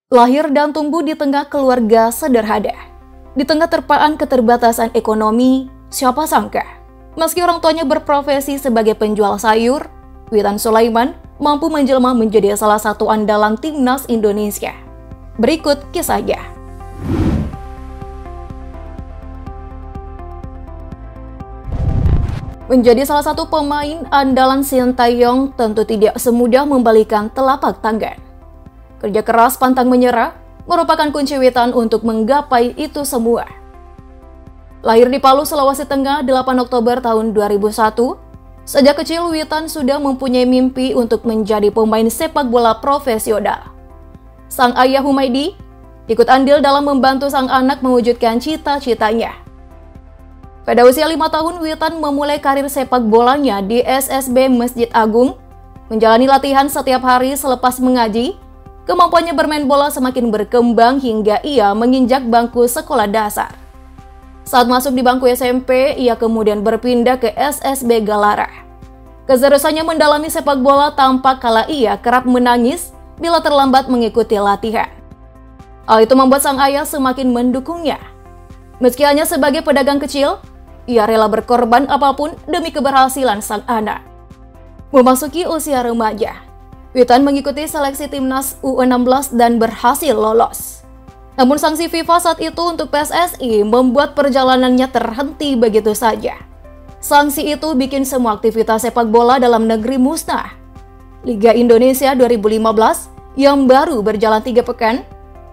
Lahir dan tumbuh di tengah keluarga sederhana. Di tengah terpaan keterbatasan ekonomi, siapa sangka, meski orang tuanya berprofesi sebagai penjual sayur, Witan Sulaiman mampu menjelma menjadi salah satu andalan timnas Indonesia. Berikut kisahnya. Menjadi salah satu pemain andalan Sintayong tentu tidak semudah membalikan telapak tangan. Kerja keras pantang menyerah merupakan kunci Witan untuk menggapai itu semua. Lahir di Palu, Sulawesi Tengah, 8 Oktober tahun 2001, sejak kecil Witan sudah mempunyai mimpi untuk menjadi pemain sepak bola profesional. Sang ayah Humaydi ikut andil dalam membantu sang anak mewujudkan cita-citanya. Pada usia 5 tahun, Witan memulai karir sepak bolanya di SSB Masjid Agung, menjalani latihan setiap hari selepas mengaji. Kemampuannya bermain bola semakin berkembang hingga ia menginjak bangku sekolah dasar. Saat masuk di bangku SMP, ia kemudian berpindah ke SSB Galara. Keseriusannya mendalami sepak bola tampak kala ia kerap menangis bila terlambat mengikuti latihan. Hal itu membuat sang ayah semakin mendukungnya. Meski hanya sebagai pedagang kecil, ia rela berkorban apapun demi keberhasilan sang anak. Memasuki usia remaja, Witan mengikuti seleksi timnas U16 dan berhasil lolos. Namun sanksi FIFA saat itu untuk PSSI membuat perjalanannya terhenti begitu saja. Sanksi itu bikin semua aktivitas sepak bola dalam negeri musnah. Liga Indonesia 2015 yang baru berjalan 3 pekan,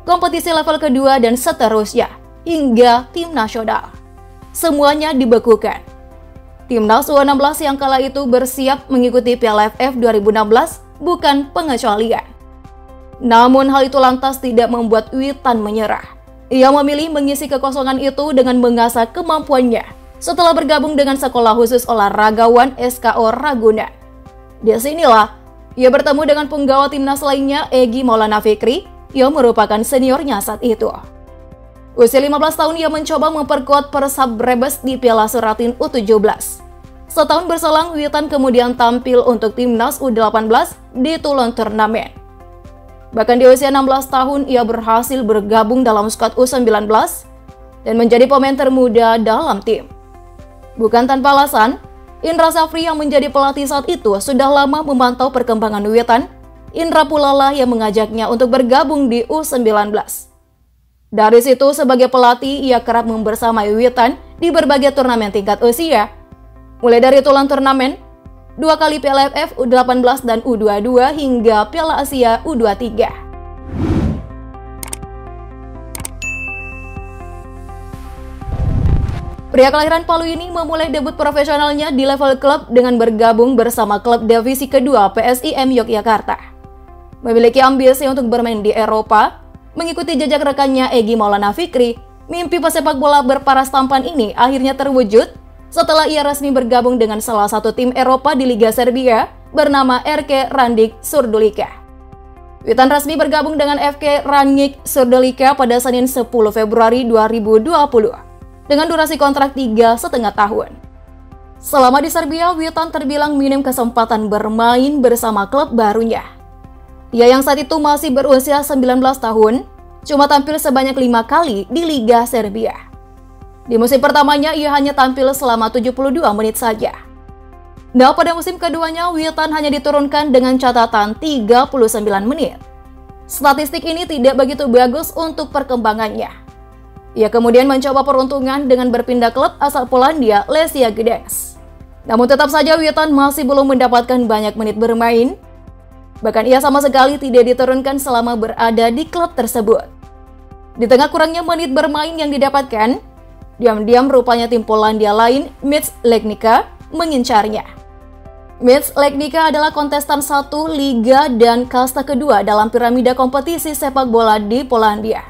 kompetisi level kedua dan seterusnya, hingga tim nasional. Semuanya dibekukan. Timnas U16 yang kala itu bersiap mengikuti Piala AFF 2016 bukan pengecualian. Namun hal itu lantas tidak membuat Witan menyerah. Ia memilih mengisi kekosongan itu dengan mengasah kemampuannya setelah bergabung dengan Sekolah Khusus Olahragawan SKO Ragunan. Disinilah ia bertemu dengan penggawa timnas lainnya, Egy Maulana Fikri, yang merupakan seniornya saat itu. Usia 15 tahun ia mencoba memperkuat Persab Brebes di Piala Suratin U17. Setahun berselang, Witan kemudian tampil untuk timnas U18 di Toulon turnamen. Bahkan di usia 16 tahun, ia berhasil bergabung dalam skuad U19 dan menjadi pemain termuda dalam tim. Bukan tanpa alasan, Indra Safri yang menjadi pelatih saat itu sudah lama memantau perkembangan Witan. Indra pula lah yang mengajaknya untuk bergabung di U19. Dari situ, sebagai pelatih, ia kerap membersamai Witan di berbagai turnamen tingkat usia. Mulai dari Toulon turnamen, 2 kali Piala AFF U18 dan U22 hingga Piala Asia U23. Pria kelahiran Palu ini memulai debut profesionalnya di level klub dengan bergabung bersama klub divisi kedua PSIM Yogyakarta. Memiliki ambisi untuk bermain di Eropa, mengikuti jejak rekannya Egy Maulana Fikri, mimpi pesepak bola berparas tampan ini akhirnya terwujud setelah ia resmi bergabung dengan salah satu tim Eropa di Liga Serbia bernama RK Ranjic Surdulica. Witan resmi bergabung dengan FK Ranjic Surdulica pada Senin 10 Februari 2020 dengan durasi kontrak 3,5 tahun. Selama di Serbia, Witan terbilang minim kesempatan bermain bersama klub barunya. Ia yang saat itu masih berusia 19 tahun, cuma tampil sebanyak 5 kali di Liga Serbia. Di musim pertamanya, ia hanya tampil selama 72 menit saja. Nah, pada musim keduanya, Witan hanya diturunkan dengan catatan 39 menit. Statistik ini tidak begitu bagus untuk perkembangannya. Ia kemudian mencoba peruntungan dengan berpindah klub asal Polandia, Legia Gdańsk. Namun tetap saja Witan masih belum mendapatkan banyak menit bermain. Bahkan ia sama sekali tidak diturunkan selama berada di klub tersebut. Di tengah kurangnya menit bermain yang didapatkan, diam-diam rupanya tim Polandia lain, Midtjylland Legnica, mengincarnya. Midtjylland Legnica adalah kontestan 1 liga dan kasta kedua dalam piramida kompetisi sepak bola di Polandia.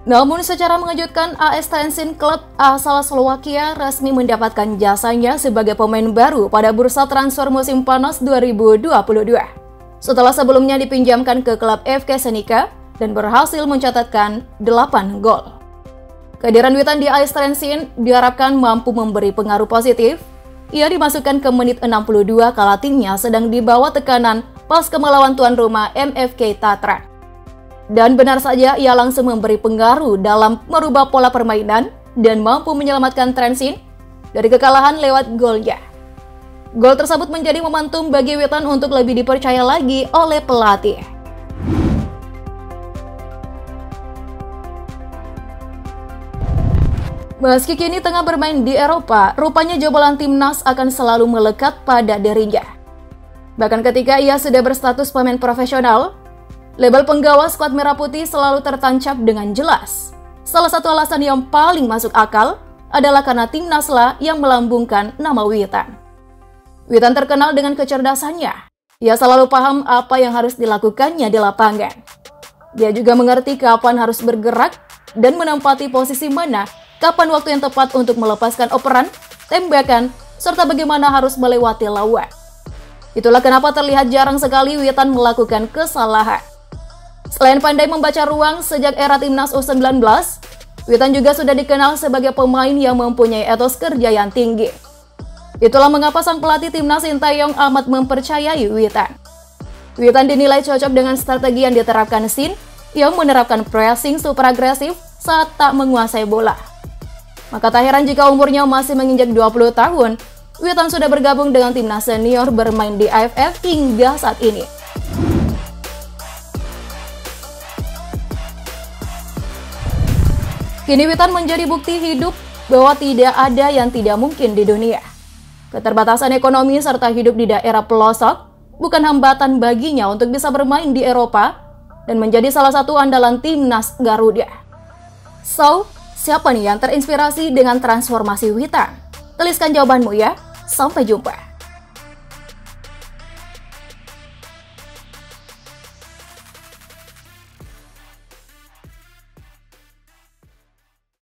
Namun secara mengejutkan, AS Trenčín, klub asal Slovakia, resmi mendapatkan jasanya sebagai pemain baru pada bursa transfer musim panas 2022. Setelah sebelumnya dipinjamkan ke klub FK Senica dan berhasil mencatatkan 8 gol. Kehadiran Witan di AS Trenčín diharapkan mampu memberi pengaruh positif. Ia dimasukkan ke menit 62 kala timnya sedang di bawah tekanan pas melawan tuan rumah MFK Tatra. Dan benar saja ia langsung memberi pengaruh dalam merubah pola permainan dan mampu menyelamatkan Trenčín dari kekalahan lewat golnya. Gol tersebut menjadi momentum bagi Witan untuk lebih dipercaya lagi oleh pelatih. Meski kini tengah bermain di Eropa, rupanya jebolan timnas akan selalu melekat pada dirinya. Bahkan ketika ia sudah berstatus pemain profesional, label penggawa skuad Merah Putih selalu tertancap dengan jelas. Salah satu alasan yang paling masuk akal adalah karena timnaslah yang melambungkan nama Witan. Witan terkenal dengan kecerdasannya. Ia selalu paham apa yang harus dilakukannya di lapangan. Dia juga mengerti kapan harus bergerak dan menempati posisi mana, kapan waktu yang tepat untuk melepaskan operan, tembakan, serta bagaimana harus melewati lawan. Itulah kenapa terlihat jarang sekali Witan melakukan kesalahan. Selain pandai membaca ruang sejak era timnas U19, Witan juga sudah dikenal sebagai pemain yang mempunyai etos kerja yang tinggi. Itulah mengapa sang pelatih timnas Sintayong amat mempercayai Witan. Witan dinilai cocok dengan strategi yang diterapkan Sin, yang menerapkan pressing super agresif saat tak menguasai bola. Maka tak heran jika umurnya masih menginjak 20 tahun, Witan sudah bergabung dengan timnas senior bermain di AFF hingga saat ini. Kini Witan menjadi bukti hidup bahwa tidak ada yang tidak mungkin di dunia. Keterbatasan ekonomi serta hidup di daerah pelosok bukan hambatan baginya untuk bisa bermain di Eropa dan menjadi salah satu andalan timnas Garuda. So, siapa nih yang terinspirasi dengan transformasi Witan? Tuliskan jawabanmu ya. Sampai jumpa.